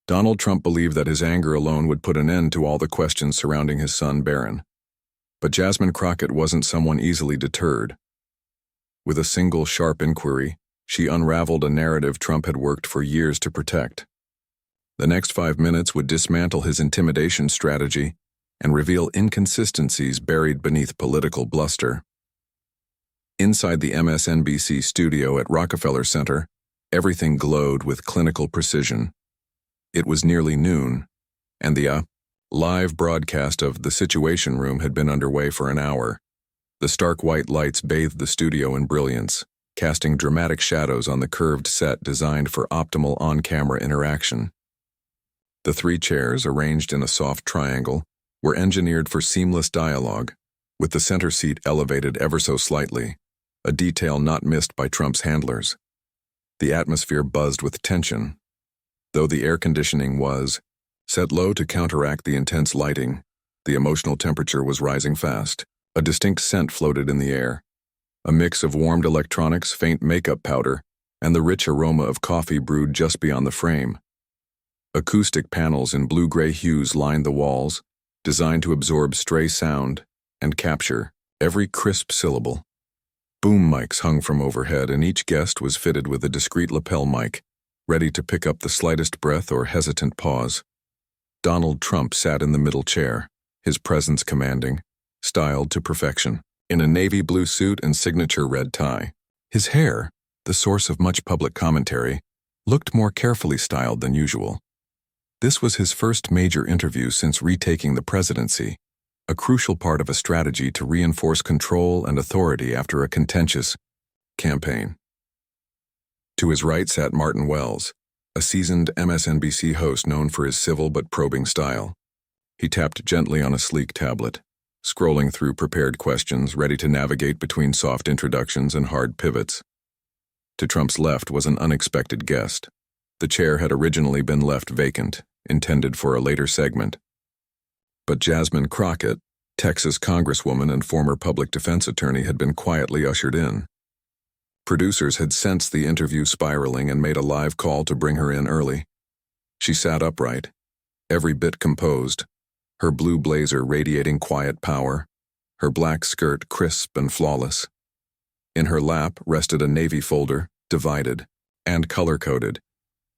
Donald Trump believed that his anger alone would put an end to all the questions surrounding his son, Barron. But Jasmine Crockett wasn't someone easily deterred. With a single sharp inquiry, she unraveled a narrative Trump had worked for years to protect. The next 5 minutes would dismantle his intimidation strategy and reveal inconsistencies buried beneath political bluster. Inside the MSNBC studio at Rockefeller Center, everything glowed with clinical precision. It was nearly noon, and the live broadcast of The Situation Room had been underway for an hour. The stark white lights bathed the studio in brilliance, casting dramatic shadows on the curved set designed for optimal on-camera interaction. The 3 chairs, arranged in a soft triangle, were engineered for seamless dialogue, with the center seat elevated ever so slightly, a detail not missed by Trump's handlers. The atmosphere buzzed with tension. Though the air conditioning was set low to counteract the intense lighting, the emotional temperature was rising fast. A distinct scent floated in the air, a mix of warmed electronics, faint makeup powder, and the rich aroma of coffee brewed just beyond the frame. Acoustic panels in blue-gray hues lined the walls, designed to absorb stray sound and capture every crisp syllable. Boom mics hung from overhead, and each guest was fitted with a discreet lapel mic, ready to pick up the slightest breath or hesitant pause. Donald Trump sat in the middle chair, his presence commanding, styled to perfection, in a navy blue suit and signature red tie. His hair, the source of much public commentary, looked more carefully styled than usual. This was his first major interview since retaking the presidency, a crucial part of a strategy to reinforce control and authority after a contentious campaign. To his right sat Martin Wells, a seasoned MSNBC host known for his civil but probing style. He tapped gently on a sleek tablet, scrolling through prepared questions, ready to navigate between soft introductions and hard pivots. To Trump's left was an unexpected guest. The chair had originally been left vacant, intended for a later segment. But Jasmine Crockett, Texas congresswoman and former public defense attorney, had been quietly ushered in. Producers had sensed the interview spiraling and made a live call to bring her in early. She sat upright, every bit composed, her blue blazer radiating quiet power, her black skirt crisp and flawless. In her lap rested a navy folder, divided and color-coded,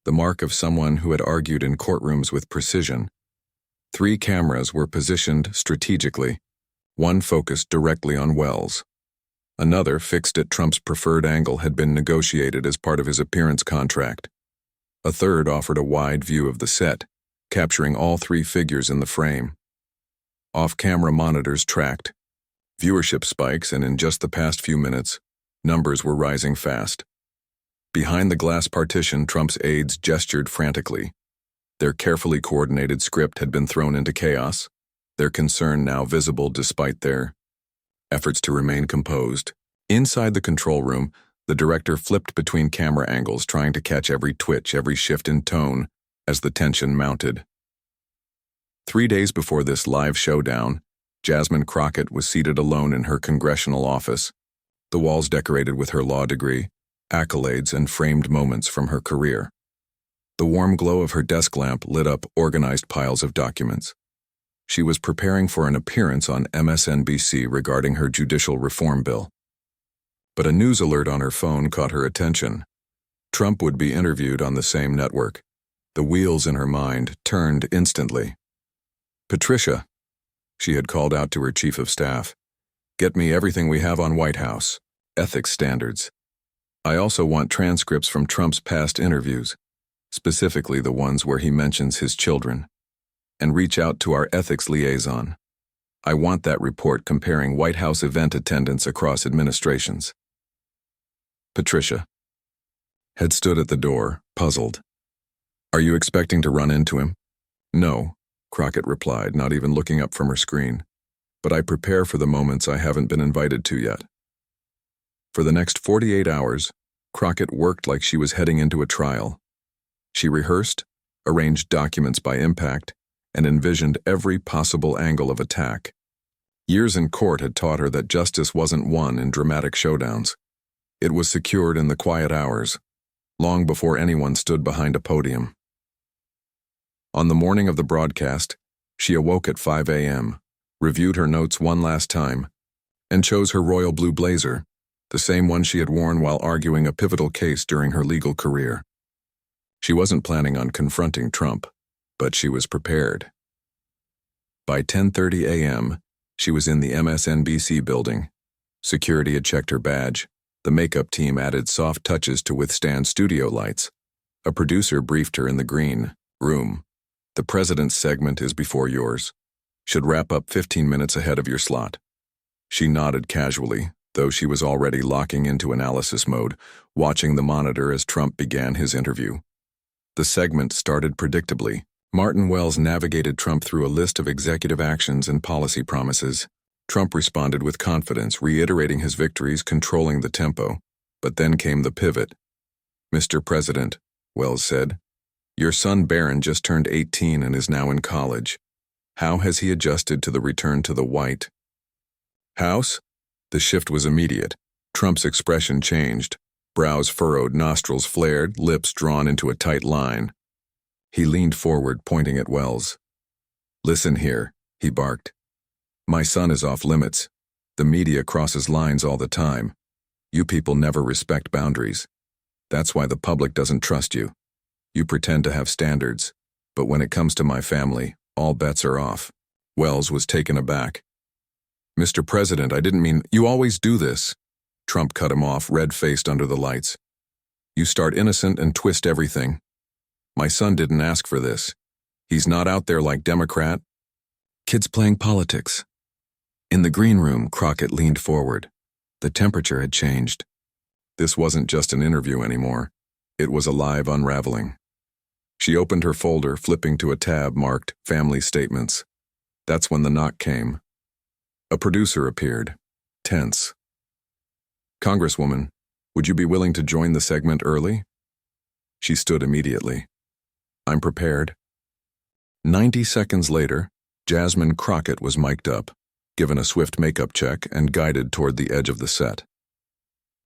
the mark of someone who had argued in courtrooms with precision. 3 cameras were positioned strategically, one focused directly on Wells. Another, fixed at Trump's preferred angle, had been negotiated as part of his appearance contract. A third offered a wide view of the set, capturing all 3 figures in the frame. Off-camera monitors tracked viewership spikes, and in just the past few minutes, numbers were rising fast. Behind the glass partition, Trump's aides gestured frantically. Their carefully coordinated script had been thrown into chaos, their concern now visible despite their efforts to remain composed. Inside the control room, the director flipped between camera angles, trying to catch every twitch, every shift in tone, as the tension mounted. 3 days before this live showdown, Jasmine Crockett was seated alone in her congressional office, the walls decorated with her law degree, accolades, and framed moments from her career. The warm glow of her desk lamp lit up organized piles of documents. She was preparing for an appearance on MSNBC regarding her judicial reform bill. But a news alert on her phone caught her attention. Trump would be interviewed on the same network. The wheels in her mind turned instantly. "Patricia," she had called out to her chief of staff, "get me everything we have on White House ethics standards. I also want transcripts from Trump's past interviews, specifically the ones where he mentions his children. And reach out to our ethics liaison. I want that report comparing White House event attendance across administrations." Patricia had stood at the door, puzzled. "Are you expecting to run into him?" "No," Crockett replied, not even looking up from her screen. "But I prepare for the moments I haven't been invited to yet." For the next 48 hours, Crockett worked like she was heading into a trial. She rehearsed, arranged documents by impact, and envisioned every possible angle of attack. Years in court had taught her that justice wasn't won in dramatic showdowns. It was secured in the quiet hours, long before anyone stood behind a podium. On the morning of the broadcast, she awoke at 5 a.m., reviewed her notes one last time, and chose her royal blue blazer, the same one she had worn while arguing a pivotal case during her legal career. She wasn't planning on confronting Trump, but she was prepared. By 10:30 a.m., she was in the MSNBC building. Security had checked her badge. The makeup team added soft touches to withstand studio lights. A producer briefed her in the green room. The president's segment is before yours. Should wrap up 15 minutes ahead of your slot. She nodded casually, though she was already locking into analysis mode, watching the monitor as Trump began his interview. The segment started predictably. Martin Wells navigated Trump through a list of executive actions and policy promises. Trump responded with confidence, reiterating his victories, controlling the tempo. But then came the pivot. "Mr. President," Wells said, "your son Barron just turned 18 and is now in college. How has he adjusted to the return to the White House?" The shift was immediate. Trump's expression changed. Brows furrowed, nostrils flared, lips drawn into a tight line. He leaned forward, pointing at Wells. "Listen here," he barked. "My son is off limits. The media crosses lines all the time. You people never respect boundaries. That's why the public doesn't trust you. You pretend to have standards, but when it comes to my family, all bets are off." Wells was taken aback. "Mr. President, I didn't mean—" "You always do this." Trump cut him off, red-faced under the lights. "You start innocent and twist everything. My son didn't ask for this. He's not out there like Democrat. Kids playing politics." In the green room, Crockett leaned forward. The temperature had changed. This wasn't just an interview anymore. It was a live unraveling. She opened her folder, flipping to a tab marked Family Statements. That's when the knock came. A producer appeared, tense. "Congresswoman, would you be willing to join the segment early?" She stood immediately. "I'm prepared." 90 seconds later, Jasmine Crockett was mic'd up, given a swift makeup check, and guided toward the edge of the set.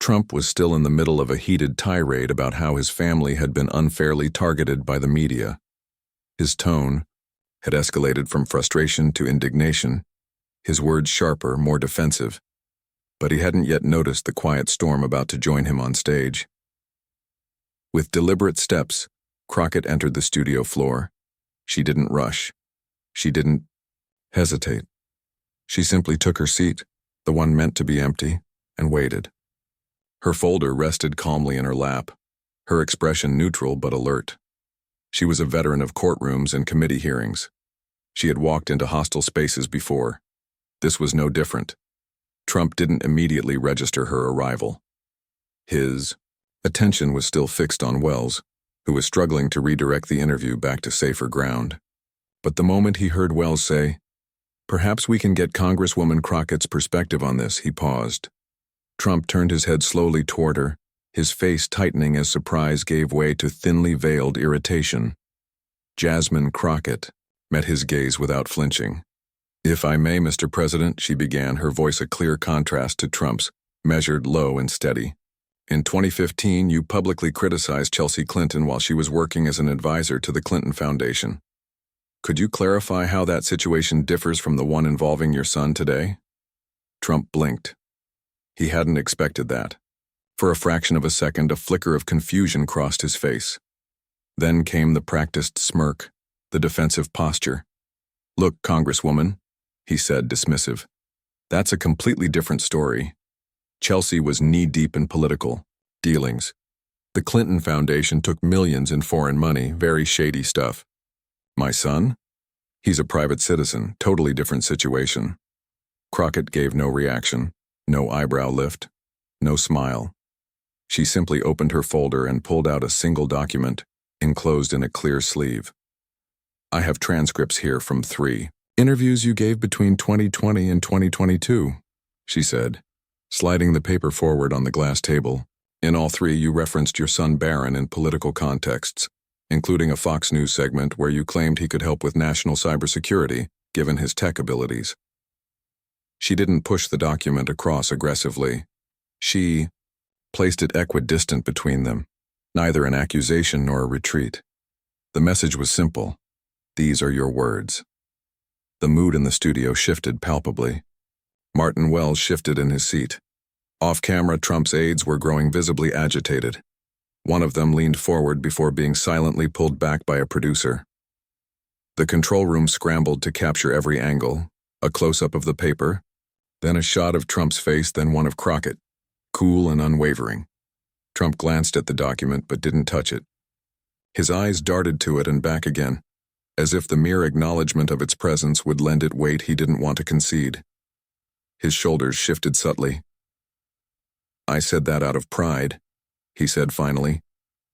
Trump was still in the middle of a heated tirade about how his family had been unfairly targeted by the media. His tone had escalated from frustration to indignation, his words sharper, more defensive. But he hadn't yet noticed the quiet storm about to join him on stage. With deliberate steps, Crockett entered the studio floor. She didn't rush. She didn't hesitate. She simply took her seat, the one meant to be empty, and waited. Her folder rested calmly in her lap, her expression neutral but alert. She was a veteran of courtrooms and committee hearings. She had walked into hostile spaces before. This was no different. Trump didn't immediately register her arrival. His attention was still fixed on Wells, who was struggling to redirect the interview back to safer ground. But the moment he heard Wells say, "Perhaps we can get Congresswoman Crockett's perspective on this," he paused. Trump turned his head slowly toward her, his face tightening as surprise gave way to thinly veiled irritation. Jasmine Crockett met his gaze without flinching. "If I may, Mr. President," she began, her voice a clear contrast to Trump's, measured, low, and steady. "In 2015, you publicly criticized Chelsea Clinton while she was working as an advisor to the Clinton Foundation. Could you clarify how that situation differs from the one involving your son today?" Trump blinked. He hadn't expected that. For a fraction of a second, a flicker of confusion crossed his face. Then came the practiced smirk, the defensive posture. "Look, Congresswoman," he said, dismissive. "That's a completely different story. Chelsea was knee-deep in political dealings. The Clinton Foundation took millions in foreign money, very shady stuff. My son? He's a private citizen, totally different situation." Crockett gave no reaction, no eyebrow lift, no smile. She simply opened her folder and pulled out a single document, enclosed in a clear sleeve. "I have transcripts here from 3 interviews you gave between 2020 and 2022, she said, sliding the paper forward on the glass table. "In all 3, you referenced your son Barron in political contexts, including a Fox News segment where you claimed he could help with national cybersecurity, given his tech abilities." She didn't push the document across aggressively. She placed it equidistant between them, neither an accusation nor a retreat. The message was simple. These are your words." The mood in the studio shifted palpably. Martin Wells shifted in his seat. Off-camera, Trump's aides were growing visibly agitated. One of them leaned forward before being silently pulled back by a producer. The control room scrambled to capture every angle, a close-up of the paper, then a shot of Trump's face, then one of Crockett, cool and unwavering. Trump glanced at the document but didn't touch it. His eyes darted to it and back again, as if the mere acknowledgement of its presence would lend it weight he didn't want to concede. His shoulders shifted subtly. "I said that out of pride," he said finally,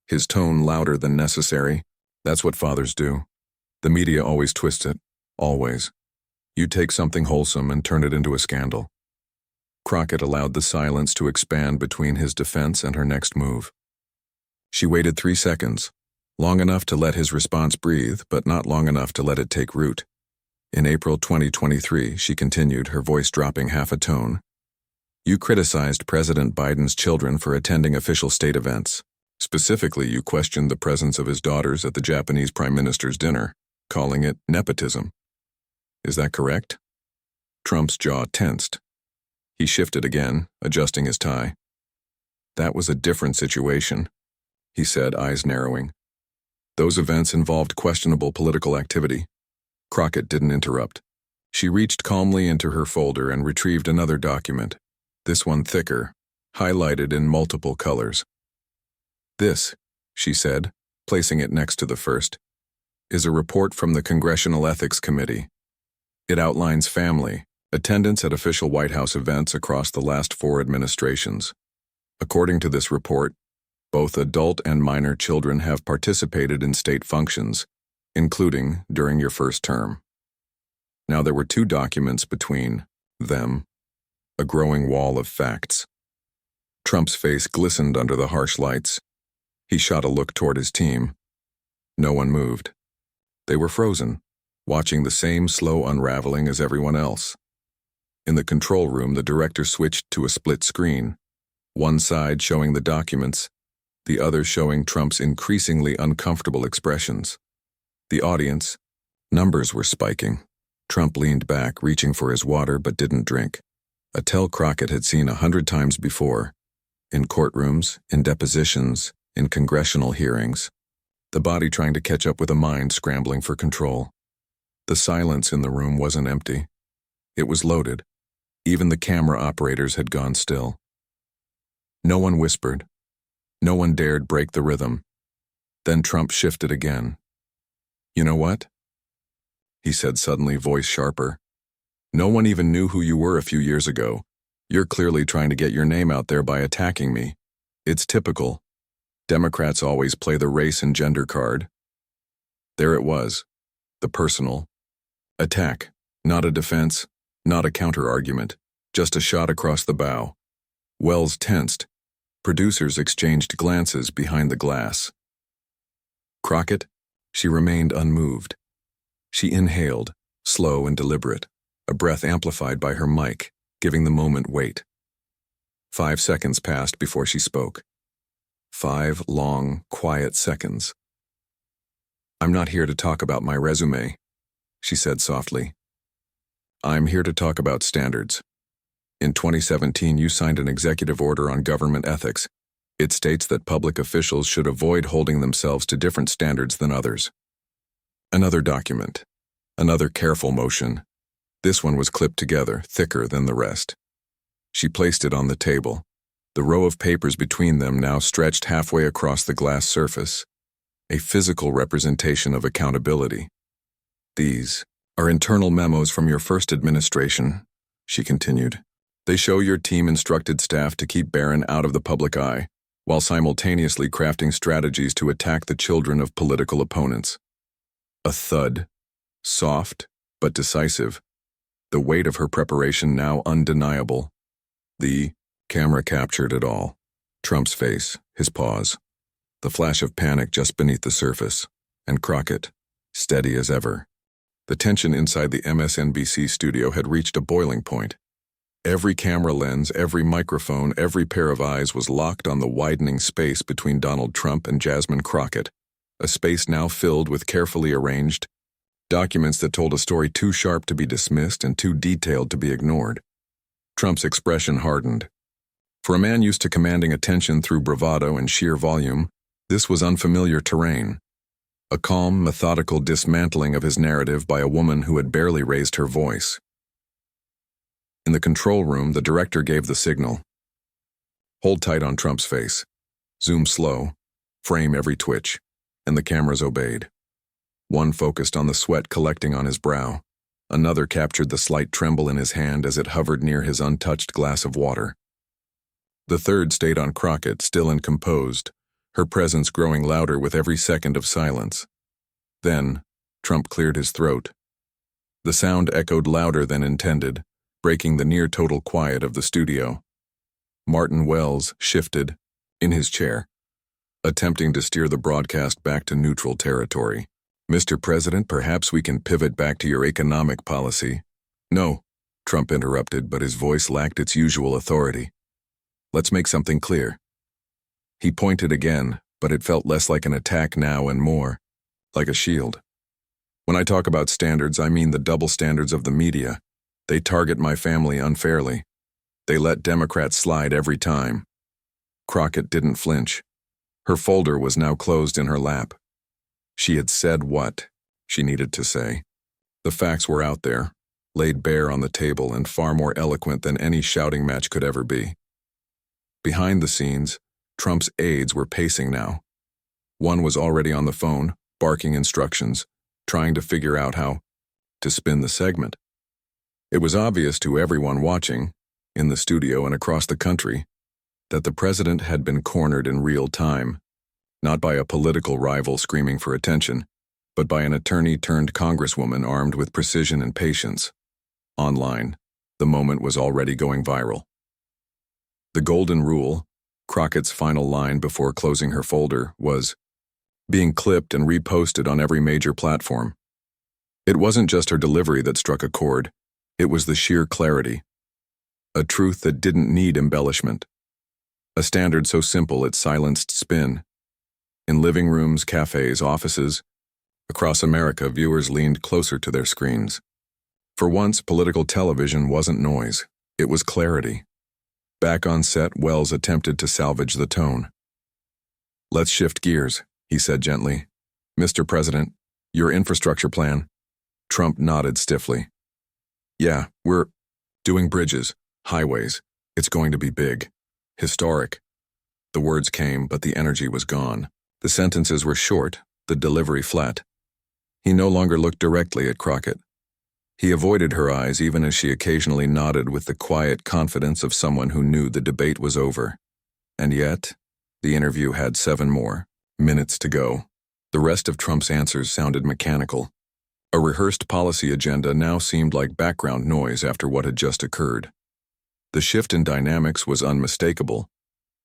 his tone louder than necessary. "That's what fathers do. The media always twists it, always. You take something wholesome and turn it into a scandal." Crockett allowed the silence to expand between his defense and her next move. She waited 3 seconds, long enough to let his response breathe, but not long enough to let it take root. In April 2023, she continued, her voice dropping half a tone. "You criticized President Biden's children for attending official state events. Specifically, you questioned the presence of his daughters at the Japanese Prime Minister's dinner, calling it nepotism. Is that correct?" Trump's jaw tensed. He shifted again, adjusting his tie. "That was a different situation," he said, eyes narrowing. "Those events involved questionable political activity." Crockett didn't interrupt. She reached calmly into her folder and retrieved another document, this one thicker, highlighted in multiple colors. "This," she said, placing it next to the first, "is a report from the Congressional Ethics Committee. It outlines family, attendance at official White House events across the last 4 administrations. According to this report, both adult and minor children have participated in state functions, including during your first term." Now there were 2 documents between them, a growing wall of facts. Trump's face glistened under the harsh lights. He shot a look toward his team. No one moved. They were frozen, watching the same slow unraveling as everyone else. In the control room, the director switched to a split screen, one side showing the documents, the other showing Trump's increasingly uncomfortable expressions. The audience, numbers were spiking. Trump leaned back, reaching for his water, but didn't drink. A tell Crockett had seen 100 times before, in courtrooms, in depositions, in congressional hearings. The body trying to catch up with a mind scrambling for control. The silence in the room wasn't empty. It was loaded. Even the camera operators had gone still. No one whispered. No one dared break the rhythm. Then Trump shifted again. "You know what?" he said suddenly, voice sharper. "No one even knew who you were a few years ago. You're clearly trying to get your name out there by attacking me. It's typical. Democrats always play the race and gender card." There it was, the personal attack, not a defense, not a counter-argument, just a shot across the bow. Wells tensed. Producers exchanged glances behind the glass. Crockett? She remained unmoved. She inhaled, slow and deliberate, a breath amplified by her mic, giving the moment weight. 5 seconds passed before she spoke. 5 long, quiet seconds. "I'm not here to talk about my resume," she said softly. "I'm here to talk about standards. In 2017, you signed an executive order on government ethics. It states that public officials should avoid holding themselves to different standards than others." Another document. Another careful motion. This one was clipped together, thicker than the rest. She placed it on the table. The row of papers between them now stretched halfway across the glass surface, a physical representation of accountability. "These are internal memos from your first administration," she continued. "They show your team instructed staff to keep Barron out of the public eye, while simultaneously crafting strategies to attack the children of political opponents." A thud, soft but decisive, the weight of her preparation now undeniable. The camera captured it all. Trump's face, his pause, the flash of panic just beneath the surface, and Crockett, steady as ever. The tension inside the MSNBC studio had reached a boiling point. Every camera lens, every microphone, every pair of eyes was locked on the widening space between Donald Trump and Jasmine Crockett, a space now filled with carefully arranged, Documents that told a story too sharp to be dismissed and too detailed to be ignored. Trump's expression hardened. For a man used to commanding attention through bravado and sheer volume, this was unfamiliar terrain. A calm, methodical dismantling of his narrative by a woman who had barely raised her voice. In the control room, the director gave the signal. Hold tight on Trump's face. Zoom slow, frame every twitch, and the cameras obeyed. One focused on the sweat collecting on his brow. Another captured the slight tremble in his hand as it hovered near his untouched glass of water. The third stayed on Crockett, still and composed, her presence growing louder with every second of silence. Then, Trump cleared his throat. The sound echoed louder than intended, breaking the near-total quiet of the studio. Martin Wells shifted, in his chair, attempting to steer the broadcast back to neutral territory. "Mr. President, perhaps we can pivot back to your economic policy." "No," Trump interrupted, but his voice lacked its usual authority. "Let's make something clear." He pointed again, but it felt less like an attack now and more like a shield. "When I talk about standards, I mean the double standards of the media. They target my family unfairly. They let Democrats slide every time." Crockett didn't flinch. Her folder was now closed in her lap. She had said what she needed to say. The facts were out there, laid bare on the table and far more eloquent than any shouting match could ever be. Behind the scenes, Trump's aides were pacing now. One was already on the phone, barking instructions, trying to figure out how to spin the segment. It was obvious to everyone watching, in the studio and across the country, that the president had been cornered in real time, not by a political rival screaming for attention, but by an attorney-turned-congresswoman armed with precision and patience. Online, the moment was already going viral. The golden rule, Crockett's final line before closing her folder, was being clipped and reposted on every major platform. It wasn't just her delivery that struck a chord, it was the sheer clarity. A truth that didn't need embellishment. A standard so simple it silenced spin. In living rooms, cafes, offices, across America, viewers leaned closer to their screens. For once, political television wasn't noise, it was clarity. Back on set, Wells attempted to salvage the tone. "Let's shift gears," he said gently. "Mr. President, your infrastructure plan." Trump nodded stiffly. "Yeah, we're doing bridges, highways. It's going to be big. Historic." The words came, but the energy was gone. The sentences were short, the delivery flat. He no longer looked directly at Crockett. He avoided her eyes even as she occasionally nodded with the quiet confidence of someone who knew the debate was over. And yet, the interview had 7 more minutes to go. The rest of Trump's answers sounded mechanical. A rehearsed policy agenda now seemed like background noise after what had just occurred. The shift in dynamics was unmistakable.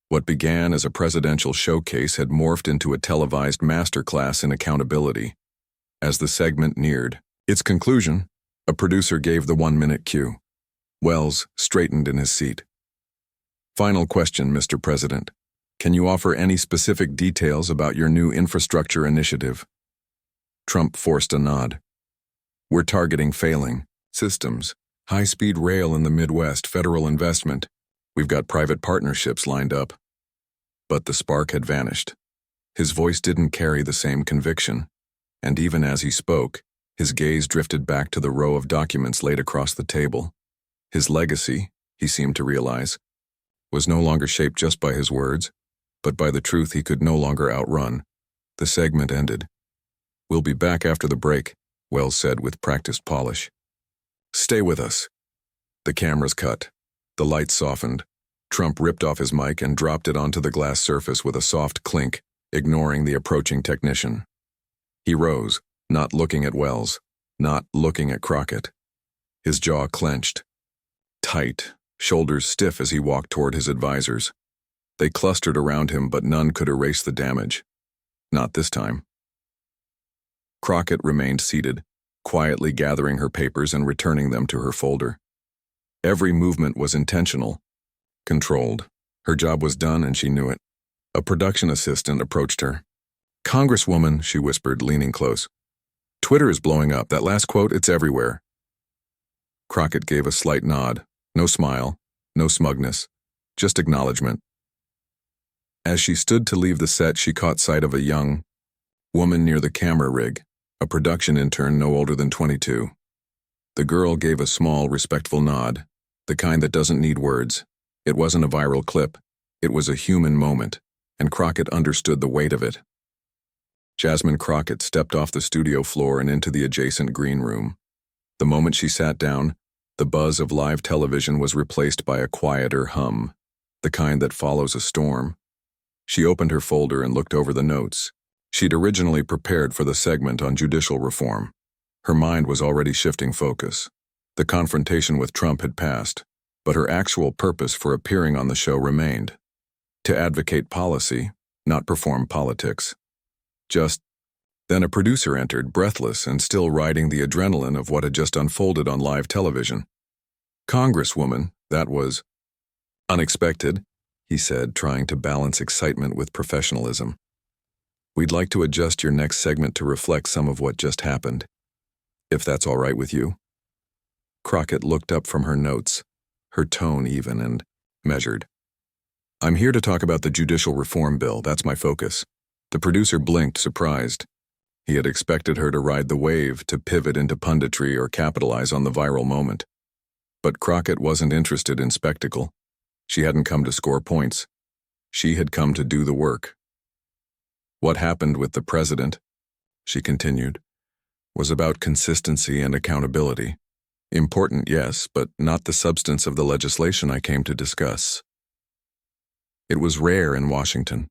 What began as a presidential showcase had morphed into a televised masterclass in accountability. As the segment neared its conclusion, a producer gave the 1-minute cue. Wells straightened in his seat. "Final question, Mr. President. Can you offer any specific details about your new infrastructure initiative?" Trump forced a nod. "We're targeting failing systems, high-speed rail in the Midwest, federal investment. We've got private partnerships lined up." But the spark had vanished. His voice didn't carry the same conviction, and even as he spoke, his gaze drifted back to the row of documents laid across the table. His legacy, he seemed to realize, was no longer shaped just by his words, but by the truth he could no longer outrun. The segment ended. "We'll be back after the break," Wells said with practiced polish. "Stay with us." The cameras cut. The lights softened. Trump ripped off his mic and dropped it onto the glass surface with a soft clink, ignoring the approaching technician. He rose, not looking at Wells, not looking at Crockett. His jaw clenched. Tight, shoulders stiff as he walked toward his advisors. They clustered around him, but none could erase the damage. Not this time. Crockett remained seated, quietly gathering her papers and returning them to her folder. Every movement was intentional, controlled. Her job was done and she knew it. A production assistant approached her. "Congresswoman," she whispered, leaning close. Twitter is blowing up. That last quote, it's everywhere. Crockett gave a slight nod. No smile, no smugness, just acknowledgement. As she stood to leave the set, she caught sight of a young woman near the camera rig, a production intern no older than 22. The girl gave a small, respectful nod, the kind that doesn't need words. It wasn't a viral clip. It was a human moment, and Crockett understood the weight of it. Jasmine Crockett stepped off the studio floor and into the adjacent green room. The moment she sat down, the buzz of live television was replaced by a quieter hum, the kind that follows a storm. She opened her folder and looked over the notes. She'd originally prepared for the segment on judicial reform. Her mind was already shifting focus. The confrontation with Trump had passed, but her actual purpose for appearing on the show remained: to advocate policy, not perform politics. Then a producer entered, breathless and still riding the adrenaline of what had just unfolded on live television. "Congresswoman, that was unexpected," he said, trying to balance excitement with professionalism. "We'd like to adjust your next segment to reflect some of what just happened, if that's all right with you." Crockett looked up from her notes, her tone even and measured. "I'm here to talk about the judicial reform bill. That's my focus." The producer blinked, surprised. He had expected her to ride the wave, to pivot into punditry or capitalize on the viral moment. But Crockett wasn't interested in spectacle. She hadn't come to score points. She had come to do the work. "What happened with the president," she continued, "was about consistency and accountability. Important, yes, but not the substance of the legislation I came to discuss. It was rare in Washington.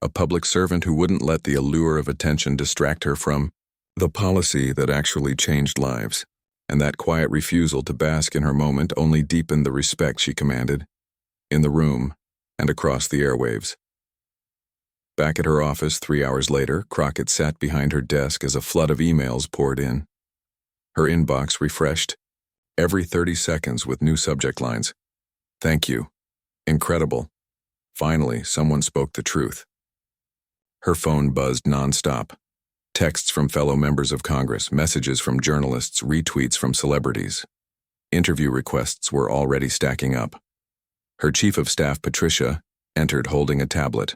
A public servant who wouldn't let the allure of attention distract her from the policy that actually changed lives, and that quiet refusal to bask in her moment only deepened the respect she commanded, in the room and across the airwaves." Back at her office 3 hours later, Crockett sat behind her desk as a flood of emails poured in. Her inbox refreshed every 30 seconds with new subject lines. "Thank you. Incredible. Finally, someone spoke the truth." Her phone buzzed nonstop. Texts from fellow members of Congress, messages from journalists, retweets from celebrities. Interview requests were already stacking up. Her chief of staff, Patricia, entered holding a tablet.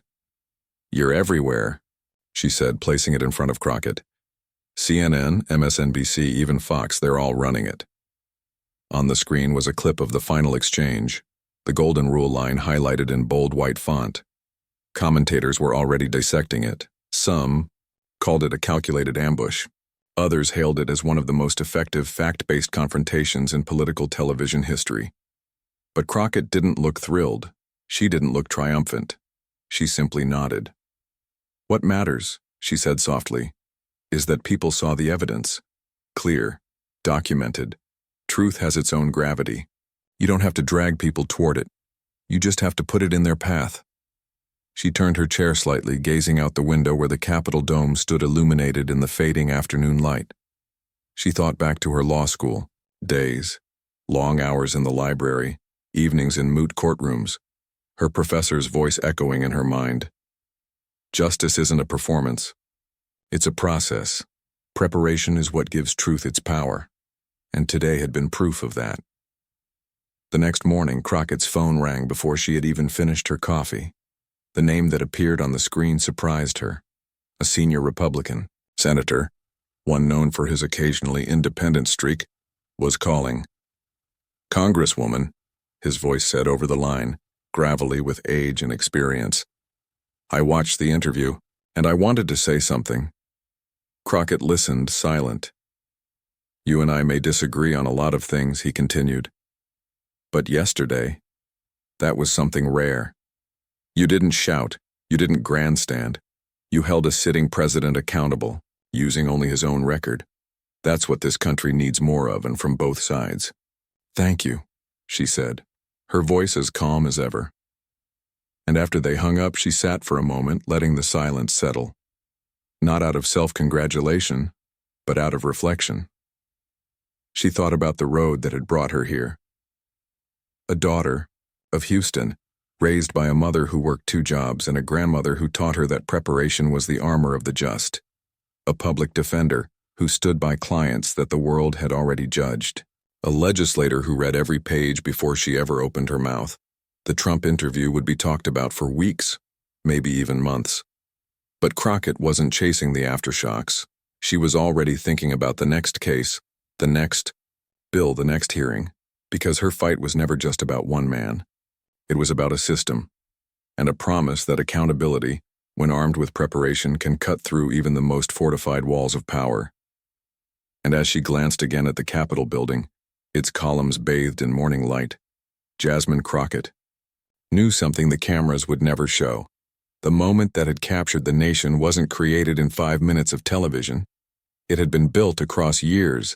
"You're everywhere," she said, placing it in front of Crockett. "CNN, MSNBC, even Fox, they're all running it." On the screen was a clip of the final exchange, the golden rule line highlighted in bold white font. Commentators were already dissecting it. Some called it a calculated ambush. Others hailed it as one of the most effective fact-based confrontations in political television history. But Crockett didn't look thrilled. She didn't look triumphant. She simply nodded. "What matters," she said softly, "is that people saw the evidence. Clear, documented. Truth has its own gravity. You don't have to drag people toward it. You just have to put it in their path." She turned her chair slightly, gazing out the window where the Capitol dome stood illuminated in the fading afternoon light. She thought back to her law school days, long hours in the library, evenings in moot courtrooms, her professor's voice echoing in her mind. Justice isn't a performance. It's a process. Preparation is what gives truth its power. And today had been proof of that. The next morning, Crockett's phone rang before she had even finished her coffee. The name that appeared on the screen surprised her. A senior Republican, senator, one known for his occasionally independent streak, was calling. "Congresswoman," his voice said over the line, gravelly with age and experience. "I watched the interview, and I wanted to say something." Crockett listened, silent. "You and I may disagree on a lot of things," he continued. "But yesterday, that was something rare. You didn't shout, you didn't grandstand. You held a sitting president accountable, using only his own record. That's what this country needs more of, and from both sides." "Thank you," she said, her voice as calm as ever. And after they hung up, she sat for a moment, letting the silence settle. Not out of self-congratulation, but out of reflection. She thought about the road that had brought her here. A daughter of Houston, raised by a mother who worked 2 jobs and a grandmother who taught her that preparation was the armor of the just. A public defender who stood by clients that the world had already judged, a legislator who read every page before she ever opened her mouth. The Trump interview would be talked about for weeks, maybe even months. But Crockett wasn't chasing the aftershocks. She was already thinking about the next case, the next bill, the next hearing, because her fight was never just about one man. It was about a system, and a promise that accountability, when armed with preparation, can cut through even the most fortified walls of power. And as she glanced again at the Capitol building, its columns bathed in morning light, Jasmine Crockett knew something the cameras would never show. The moment that had captured the nation wasn't created in 5 minutes of television. It had been built across years.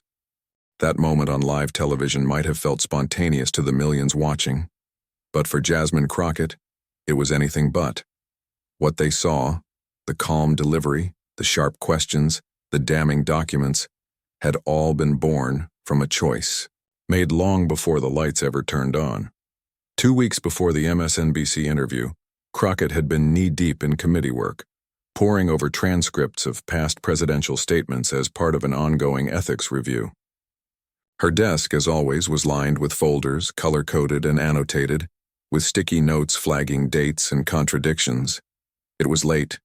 That moment on live television might have felt spontaneous to the millions watching, but for Jasmine Crockett, it was anything but. What they saw, the calm delivery, the sharp questions, the damning documents, had all been born from a choice, made long before the lights ever turned on. 2 weeks before the MSNBC interview, Crockett had been knee-deep in committee work, poring over transcripts of past presidential statements as part of an ongoing ethics review. Her desk, as always, was lined with folders, color-coded and annotated, with sticky notes flagging dates and contradictions. It was late.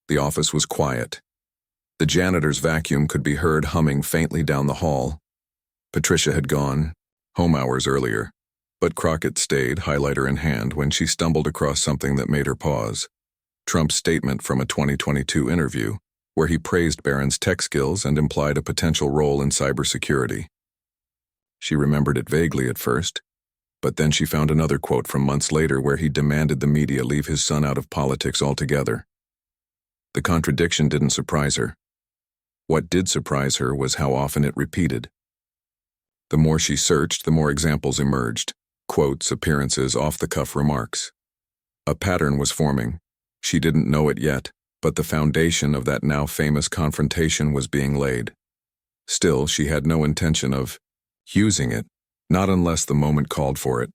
The office was quiet. The janitor's vacuum could be heard humming faintly down the hall. Patricia had gone, home hours earlier, but Crockett stayed, highlighter in hand, when she stumbled across something that made her pause. Trump's statement from a 2022 interview, where he praised Barron's tech skills and implied a potential role in cybersecurity. She remembered it vaguely at first, but then she found another quote from months later where he demanded the media leave his son out of politics altogether. The contradiction didn't surprise her. What did surprise her was how often it repeated. The more she searched, the more examples emerged. Quotes, appearances, off-the-cuff remarks. A pattern was forming. She didn't know it yet, but the foundation of that now famous confrontation was being laid. Still, she had no intention of using it, not unless the moment called for it.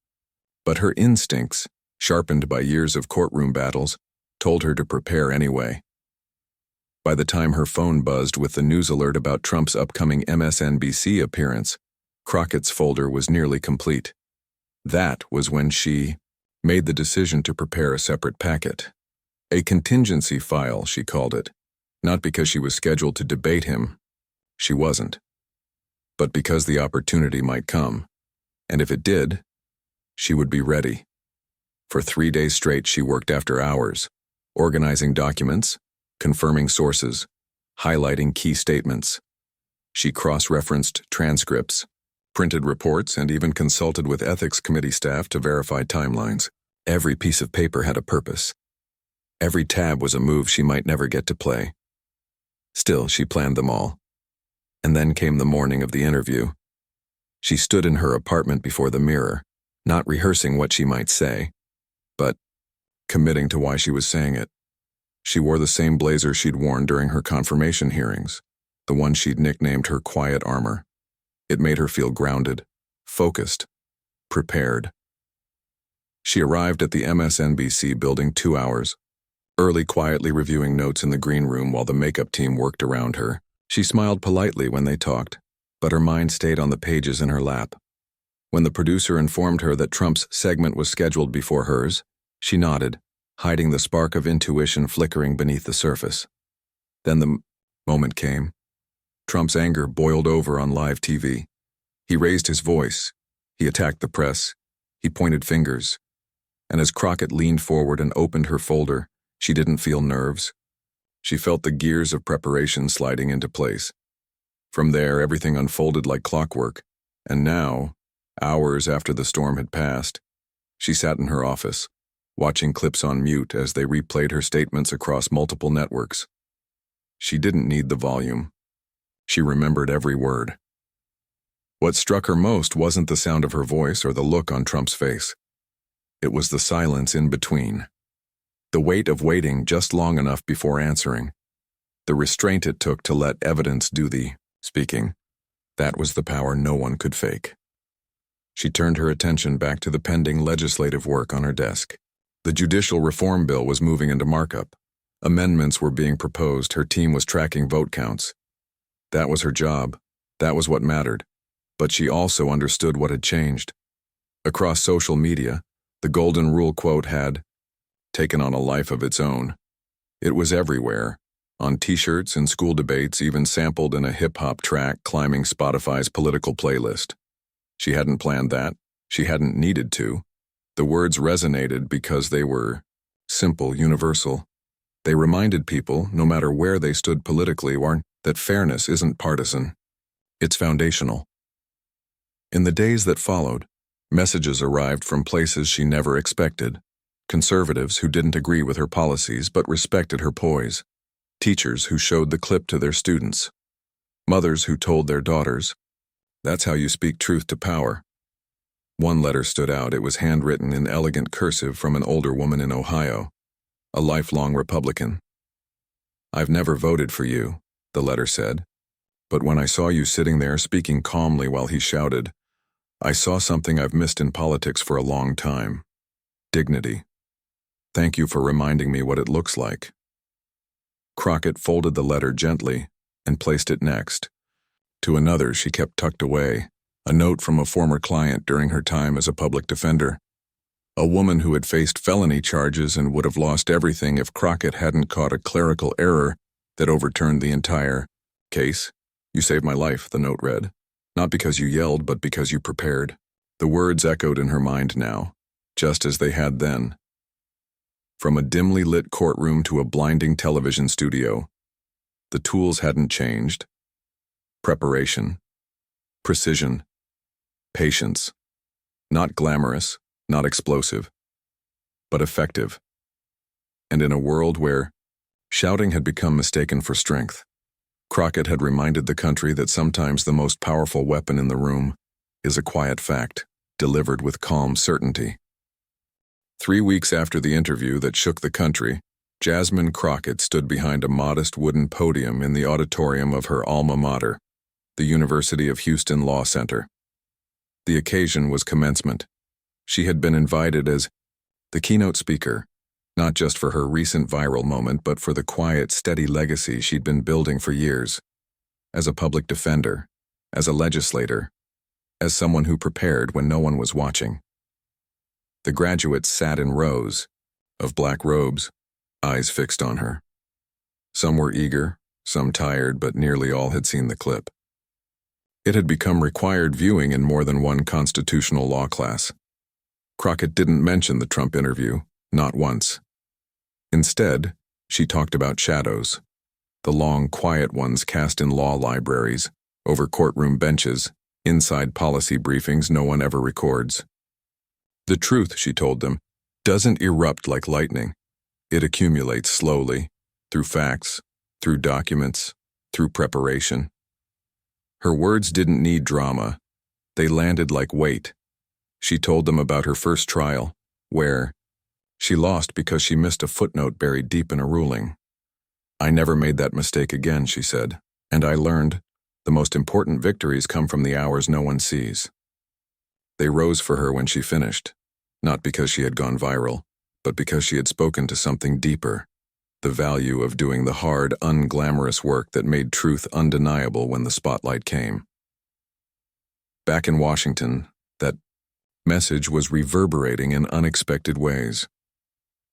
But her instincts, sharpened by years of courtroom battles, told her to prepare anyway. By the time her phone buzzed with the news alert about Trump's upcoming MSNBC appearance, Crockett's folder was nearly complete. That was when she made the decision to prepare a separate packet. A contingency file, she called it, not because she was scheduled to debate him. She wasn't. But because the opportunity might come. And if it did, she would be ready. For 3 days straight, she worked after hours, organizing documents, confirming sources, highlighting key statements. She cross-referenced transcripts, printed reports, and even consulted with ethics committee staff to verify timelines. Every piece of paper had a purpose. Every tab was a move she might never get to play. Still, she planned them all. And then came the morning of the interview. She stood in her apartment before the mirror, not rehearsing what she might say, but committing to why she was saying it. She wore the same blazer she'd worn during her confirmation hearings, the one she'd nicknamed her quiet armor. It made her feel grounded, focused, prepared. She arrived at the MSNBC building 2 hours, early, quietly reviewing notes in the green room while the makeup team worked around her. She smiled politely when they talked, but her mind stayed on the pages in her lap. When the producer informed her that Trump's segment was scheduled before hers, she nodded, hiding the spark of intuition flickering beneath the surface. Then the moment came. Trump's anger boiled over on live TV. He raised his voice. He attacked the press. He pointed fingers. And as Crockett leaned forward and opened her folder, she didn't feel nerves. She felt the gears of preparation sliding into place. From there, everything unfolded like clockwork. And now, hours after the storm had passed, she sat in her office, watching clips on mute as they replayed her statements across multiple networks. She didn't need the volume. She remembered every word. What struck her most wasn't the sound of her voice or the look on Trump's face. It was the silence in between. The weight of waiting just long enough before answering. The restraint it took to let evidence do the speaking. That was the power no one could fake. She turned her attention back to the pending legislative work on her desk. The judicial reform bill was moving into markup. Amendments were being proposed. Her team was tracking vote counts. That was her job. That was what mattered. But she also understood what had changed. Across social media, the Golden Rule quote had taken on a life of its own. It was everywhere, on t-shirts and school debates, even sampled in a hip-hop track climbing Spotify's political playlist. She hadn't planned that. She hadn't needed to. The words resonated because they were simple, universal. They reminded people, no matter where they stood politically, that fairness isn't partisan. It's foundational. In the days that followed, messages arrived from places she never expected. Conservatives who didn't agree with her policies but respected her poise. Teachers who showed the clip to their students. Mothers who told their daughters, "That's how you speak truth to power." One letter stood out. It was handwritten in elegant cursive from an older woman in Ohio, a lifelong Republican. "I've never voted for you," the letter said. "But when I saw you sitting there speaking calmly while he shouted, I saw something I've missed in politics for a long time. Dignity. Thank you for reminding me what it looks like." Crockett folded the letter gently and placed it next to another she kept tucked away, a note from a former client during her time as a public defender. A woman who had faced felony charges and would have lost everything if Crockett hadn't caught a clerical error that overturned the entire case. "You saved my life," the note read. "Not because you yelled, but because you prepared." The words echoed in her mind now, just as they had then. From a dimly lit courtroom to a blinding television studio, the tools hadn't changed. Preparation, precision, patience. Not glamorous, not explosive, but effective. And in a world where shouting had become mistaken for strength, Crockett had reminded the country that sometimes the most powerful weapon in the room is a quiet fact, delivered with calm certainty. 3 weeks after the interview that shook the country, Jasmine Crockett stood behind a modest wooden podium in the auditorium of her alma mater, the University of Houston Law Center. The occasion was commencement. She had been invited as the keynote speaker, not just for her recent viral moment, but for the quiet, steady legacy she'd been building for years. As a public defender, as a legislator, as someone who prepared when no one was watching. The graduates sat in rows of black robes, eyes fixed on her. Some were eager, some tired, but nearly all had seen the clip. It had become required viewing in more than one constitutional law class. Crockett didn't mention the Trump interview, not once. Instead, she talked about shadows, the long, quiet ones cast in law libraries, over courtroom benches, inside policy briefings no one ever records. The truth, she told them, doesn't erupt like lightning. It accumulates slowly, through facts, through documents, through preparation. Her words didn't need drama. They landed like weight. She told them about her first trial, where she lost because she missed a footnote buried deep in a ruling. "I never made that mistake again," she said, "and I learned the most important victories come from the hours no one sees." They rose for her when she finished, not because she had gone viral, but because she had spoken to something deeper, the value of doing the hard, unglamorous work that made truth undeniable when the spotlight came. Back in Washington, that message was reverberating in unexpected ways.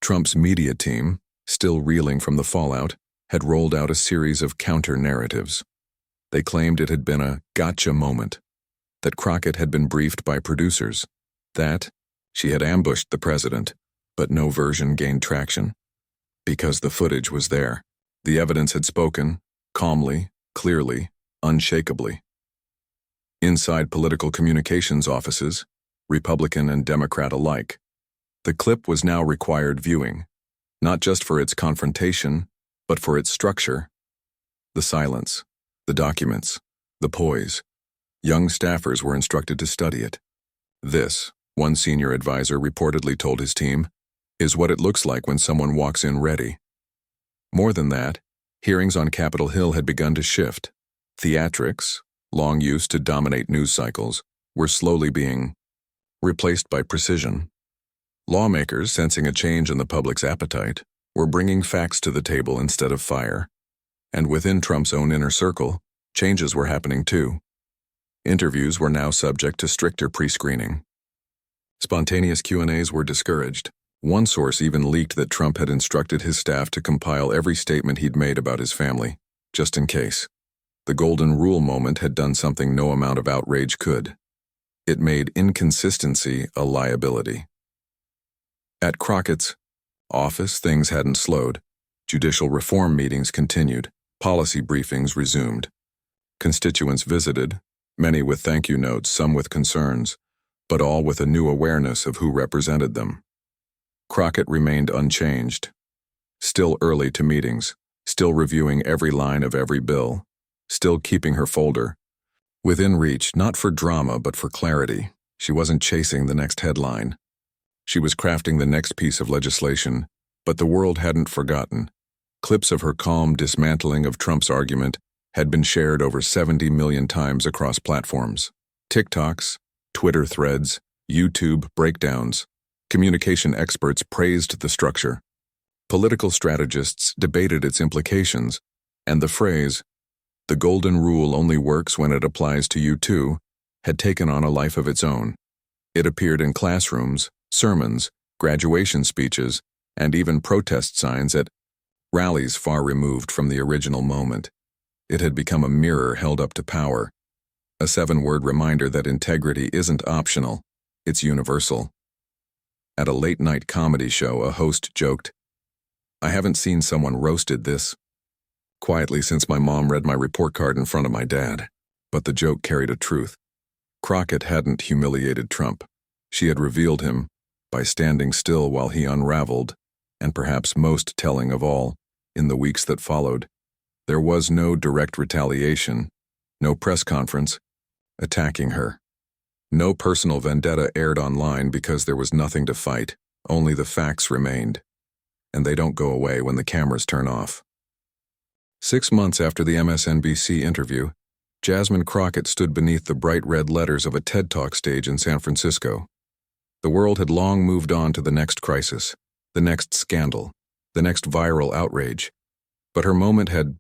Trump's media team, still reeling from the fallout, had rolled out a series of counter-narratives. They claimed it had been a gotcha moment, that Crockett had been briefed by producers, that she had ambushed the president, but no version gained traction. Because the footage was there. The evidence had spoken, calmly, clearly, unshakably. Inside political communications offices, Republican and Democrat alike, the clip was now required viewing, not just for its confrontation, but for its structure. The silence, the documents, the poise. Young staffers were instructed to study it. This, one senior advisor reportedly told his team, is what it looks like when someone walks in ready. More than that, hearings on Capitol Hill had begun to shift. Theatrics, long used to dominate news cycles, were slowly being replaced by precision. Lawmakers, sensing a change in the public's appetite, were bringing facts to the table instead of fire. And within Trump's own inner circle, Changes were happening too. Interviews were now subject to stricter pre-screening. Spontaneous Q&As were discouraged. One source even leaked that Trump had instructed his staff to compile every statement he'd made about his family, just in case. The golden rule moment had done something no amount of outrage could. It made inconsistency a liability. At Crockett's office, things hadn't slowed. Judicial reform meetings continued. Policy briefings resumed. Constituents visited, many with thank you notes, some with concerns, but all with a new awareness of who represented them. Crockett remained unchanged. Still early to meetings, still reviewing every line of every bill, still keeping her folder within reach, not for drama but for clarity. She wasn't chasing the next headline. She was crafting the next piece of legislation, but the world hadn't forgotten. Clips of her calm dismantling of Trump's argument had been shared over 70 million times across platforms. TikToks, Twitter threads, YouTube breakdowns. Communication experts praised the structure. Political strategists debated its implications, and the phrase, "The golden rule only works when it applies to you too," had taken on a life of its own. It appeared in classrooms, sermons, graduation speeches, and even protest signs at rallies far removed from the original moment. It had become a mirror held up to power, a 7-word reminder that integrity isn't optional, it's universal. At a late-night comedy show, a host joked, "I haven't seen someone roasted this quietly since my mom read my report card in front of my dad." But the joke carried a truth. Crockett hadn't humiliated Trump. She had revealed him by standing still while he unraveled, and perhaps most telling of all, in the weeks that followed, there was no direct retaliation, no press conference attacking her. No personal vendetta aired online because there was nothing to fight, only the facts remained. And they don't go away when the cameras turn off. 6 months after the MSNBC interview, Jasmine Crockett stood beneath the bright red letters of a TED Talk stage in San Francisco. The world had long moved on to the next crisis, the next scandal, the next viral outrage. But her moment had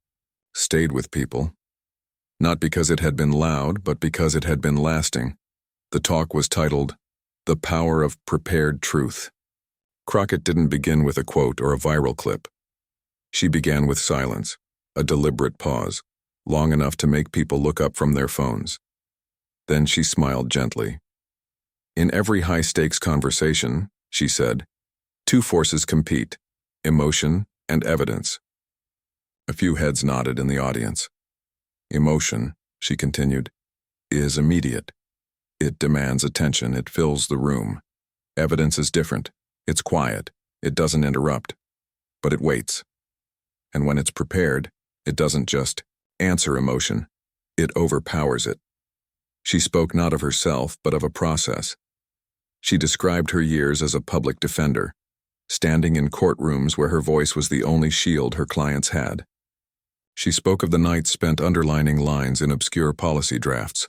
stayed with people. Not because it had been loud, but because it had been lasting. The talk was titled, "The Power of Prepared Truth." Crockett didn't begin with a quote or a viral clip. She began with silence, a deliberate pause, long enough to make people look up from their phones. Then she smiled gently. "In every high-stakes conversation," she said, "two forces compete, emotion and evidence." A few heads nodded in the audience. "Emotion," she continued, "is immediate. It demands attention, it fills the room. Evidence is different. It's quiet, it doesn't interrupt, but it waits. And when it's prepared, it doesn't just answer emotion, it overpowers it." She spoke not of herself, but of a process. She described her years as a public defender, standing in courtrooms where her voice was the only shield her clients had. She spoke of the nights spent underlining lines in obscure policy drafts,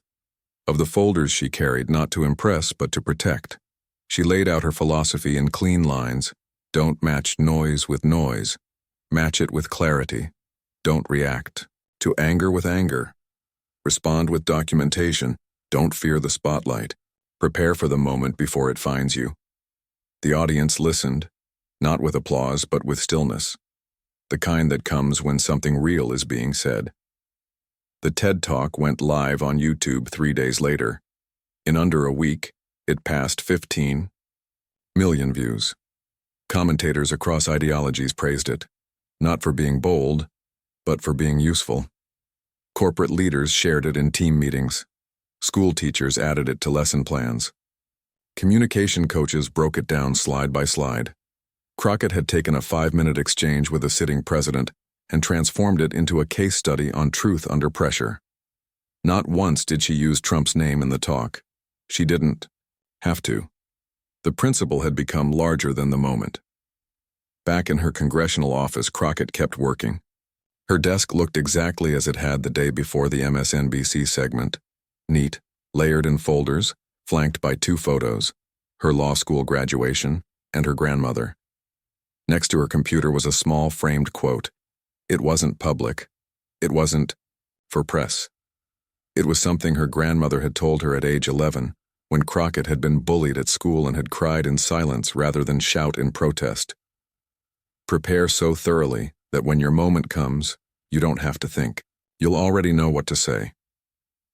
of the folders she carried not to impress but to protect. She laid out her philosophy in clean lines. Don't match noise with noise. Match it with clarity. Don't react to anger with anger. Respond with documentation. Don't fear the spotlight. Prepare for the moment before it finds you. The audience listened, not with applause but with stillness, the kind that comes when something real is being said. The TED Talk went live on YouTube 3 days later. In under a week, it passed 15 million views. Commentators across ideologies praised it, not for being bold, but for being useful. Corporate leaders shared it in team meetings. School teachers added it to lesson plans. Communication coaches broke it down slide by slide. Crockett had taken a 5-minute exchange with a sitting president and transformed it into a case study on truth under pressure. Not once did she use Trump's name in the talk. She didn't have to. The principle had become larger than the moment. Back in her congressional office, Crockett kept working. Her desk looked exactly as it had the day before the MSNBC segment. Neat, layered in folders, flanked by 2 photos, her law school graduation and her grandmother. Next to her computer was a small framed quote. It wasn't public. It wasn't for press. It was something her grandmother had told her at age 11, when Crockett had been bullied at school and had cried in silence rather than shout in protest. Prepare so thoroughly that when your moment comes, you don't have to think. You'll already know what to say.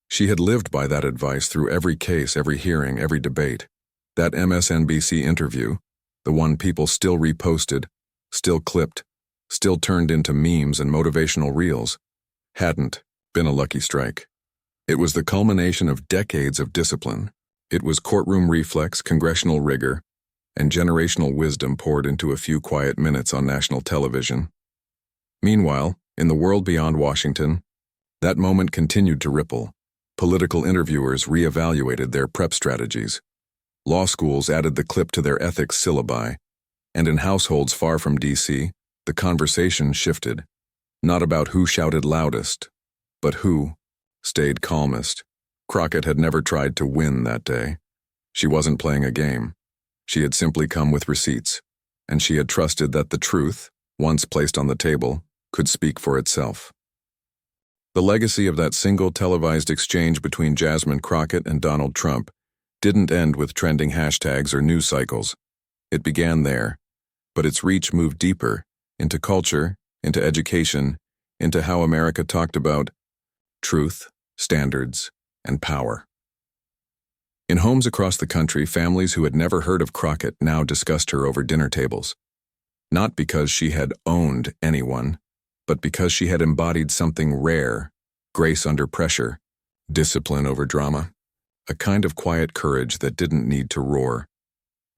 She had lived by that advice through every case, every hearing, every debate. That MSNBC interview, the one people still reposted, still clipped, still turned into memes and motivational reels, hadn't been a lucky strike. It was the culmination of decades of discipline. It was courtroom reflex, congressional rigor, and generational wisdom poured into a few quiet minutes on national television. Meanwhile, in the world beyond Washington, that moment continued to ripple. Political interviewers reevaluated their prep strategies. Law schools added the clip to their ethics syllabi, and in households far from D.C., the conversation shifted, not about who shouted loudest, but who stayed calmest. Crockett had never tried to win that day. She wasn't playing a game. She had simply come with receipts, and she had trusted that the truth, once placed on the table, could speak for itself. The legacy of that single televised exchange between Jasmine Crockett and Donald Trump didn't end with trending hashtags or news cycles. It began there, but its reach moved deeper, into culture, into education, into how America talked about truth, standards, and power. In homes across the country, families who had never heard of Crockett now discussed her over dinner tables. Not because she had owned anyone, but because she had embodied something rare: grace under pressure, discipline over drama, a kind of quiet courage that didn't need to roar.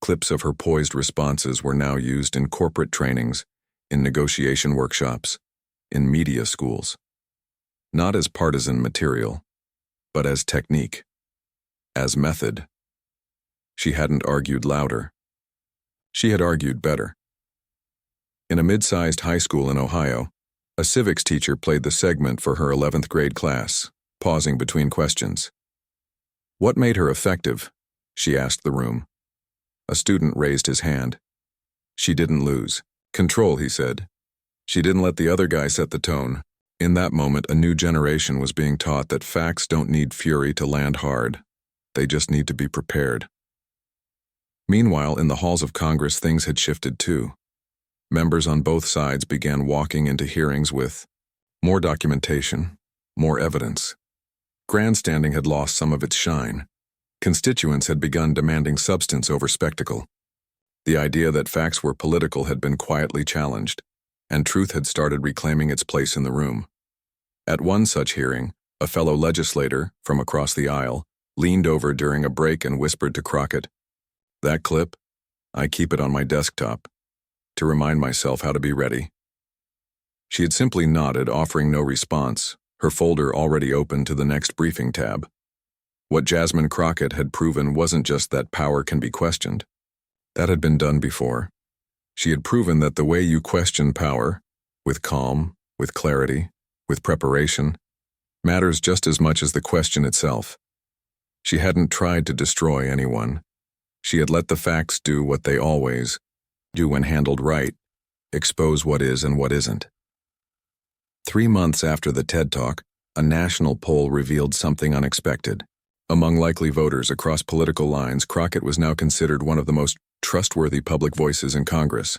Clips of her poised responses were now used in corporate trainings, in negotiation workshops, in media schools. Not as partisan material, but as technique, as method. She hadn't argued louder. She had argued better. In a mid-sized high school in Ohio, a civics teacher played the segment for her 11th grade class, pausing between questions. What made her effective? She asked the room. A student raised his hand. She didn't lose. Control, he said. She didn't let the other guy set the tone. In that moment, a new generation was being taught that facts don't need fury to land hard. They just need to be prepared. Meanwhile, in the halls of Congress, things had shifted too. Members on both sides began walking into hearings with more documentation, more evidence. Grandstanding had lost some of its shine. Constituents had begun demanding substance over spectacle. The idea that facts were political had been quietly challenged, and truth had started reclaiming its place in the room. At one such hearing, a fellow legislator, from across the aisle, leaned over during a break and whispered to Crockett, "That clip? I keep it on my desktop, to remind myself how to be ready." She had simply nodded, offering no response, her folder already open to the next briefing tab. What Jasmine Crockett had proven wasn't just that power can be questioned. That had been done before. She had proven that the way you question power, with calm, with clarity, with preparation, matters just as much as the question itself. She hadn't tried to destroy anyone. She had let the facts do what they always do when handled right: expose what is and what isn't. 3 months after the TED Talk, a national poll revealed something unexpected. Among likely voters across political lines, Crockett was now considered one of the most trustworthy public voices in Congress.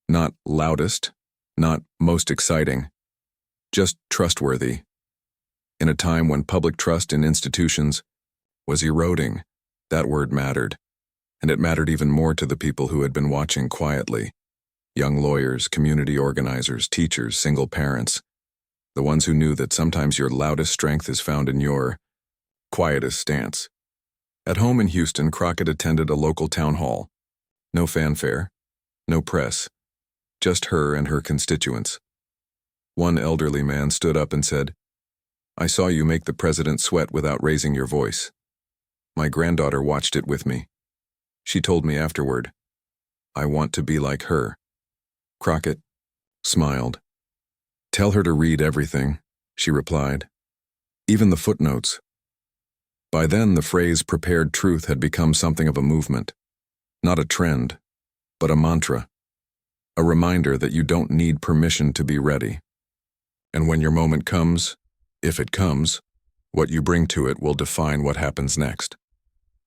Not loudest, not most exciting, just trustworthy. In a time when public trust in institutions was eroding, that word mattered, and it mattered even more to the people who had been watching quietly. Young lawyers, community organizers, teachers, single parents, the ones who knew that sometimes your loudest strength is found in your quietest stance. At home in Houston, Crockett attended a local town hall. No fanfare, no press, just her and her constituents. One elderly man stood up and said, "I saw you make the president sweat without raising your voice. My granddaughter watched it with me. She told me afterward, 'I want to be like her.'" Crockett smiled. "Tell her to read everything," she replied. "Even the footnotes." By then, the phrase "prepared truth" had become something of a movement. Not a trend, but a mantra. A reminder that you don't need permission to be ready. And when your moment comes, if it comes, What you bring to it will define what happens next.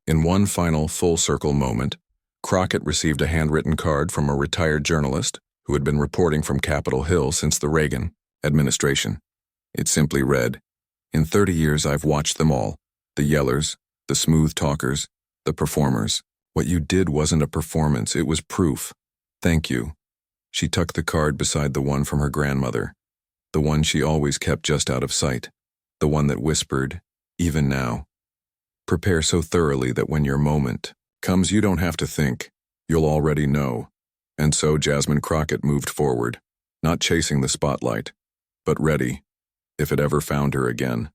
In one final full-circle moment, Crockett received a handwritten card from a retired journalist who had been reporting from Capitol Hill since the Reagan administration. It simply read, "In 30 years I've watched them all, the yellers, the smooth talkers, the performers. What you did wasn't a performance, it was proof. Thank you." She tucked the card beside the one from her grandmother, the one she always kept just out of sight, the one that whispered, "Even now." Prepare so thoroughly that when your moment comes you don't have to think, you'll already know. And so Jasmine Crockett moved forward, not chasing the spotlight, but ready, if it ever found her again.